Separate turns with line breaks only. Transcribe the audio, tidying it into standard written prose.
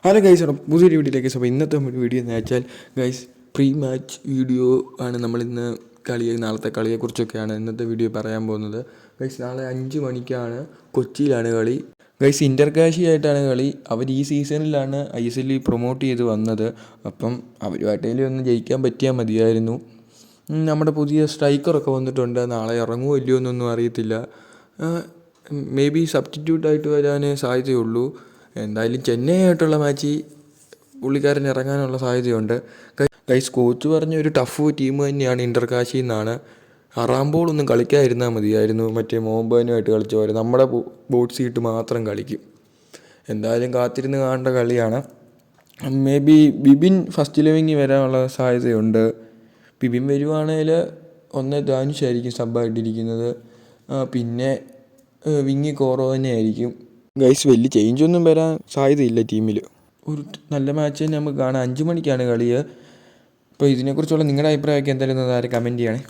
Hello guys, പുതിയൊരു വീഡിയോയിലേക്ക്. അപ്പോൾ ഇന്നത്തെ വീഡിയോ എന്ന് വെച്ചാൽ ഗൈസ് പ്രീ മാച്ച് വീഡിയോ ആണ്. നമ്മളിന്ന് നാളത്തെ കളിയെക്കുറിച്ചൊക്കെയാണ് ഇന്നത്തെ വീഡിയോ പറയാൻ പോകുന്നത്. ഗൈസ് നാളെ 5 മണിക്കാണ്, കൊച്ചിയിലാണ് കളി. ഗൈസ് ഇൻ്റർകാശിയായിട്ടാണ് കളി. അവർ ഈ സീസണിലാണ് ISL പ്രൊമോട്ട് ചെയ്ത് വന്നത്. അപ്പം അവരുമായിട്ടേലും ഒന്ന് ജയിക്കാൻ പറ്റിയാൽ മതിയായിരുന്നു. നമ്മുടെ പുതിയ സ്ട്രൈക്കറൊക്കെ വന്നിട്ടുണ്ട്. നാളെ ഇറങ്ങുമോ ഇല്ലയോ എന്നൊന്നും അറിയത്തില്ല. മേ ബി സബ്സ്റ്റിറ്റ്യൂട്ടായിട്ട് വരാൻ സാധ്യതയുള്ളൂ. എന്തായാലും ചെന്നൈ ആയിട്ടുള്ള മാച്ചിൽ പുള്ളിക്കാരൻ ഇറങ്ങാനുള്ള സാധ്യതയുണ്ട്. ഗൈസ് കോച്ച് പറഞ്ഞ ഒരു ടഫ് ടീം തന്നെയാണ് ഇൻ്റർകാശി എന്നാണ്. അറാംബോളൊന്നും കളിക്കാതിരുന്നാൽ മതിയായിരുന്നു. മറ്റേ മോഹൻബഗാനുമായിട്ട് കളിച്ച പോലെ നമ്മുടെ ബോട്ട് സീറ്റ് മാത്രം കളിക്കും. എന്തായാലും കാത്തിരുന്ന് കാണേണ്ട കളിയാണ്. മേ ബി ബിബിൻ ഫസ്റ്റ് 11 വരാനുള്ള സാധ്യതയുണ്ട്. ബിബിൻ വരുവാണെങ്കിൽ ധാനുഷായിരിക്കും സബ്ബായിട്ടിരിക്കുന്നത്. പിന്നെ വിങ്ങി കോറോ തന്നെ ആയിരിക്കും. ഗൈസ് വലിയ ചേഞ്ചൊന്നും വരാൻ സാധ്യതയില്ല ടീമിൽ. ഒരു നല്ല മാച്ച് തന്നെ നമുക്ക് കാണാം. 5 മണിക്കാണ് കളി. അപ്പോൾ ഇതിനെക്കുറിച്ചുള്ള നിങ്ങളുടെ അഭിപ്രായമൊക്കെ എന്തായാലും ഒന്ന് കമൻറ്റ് ചെയ്യണേ.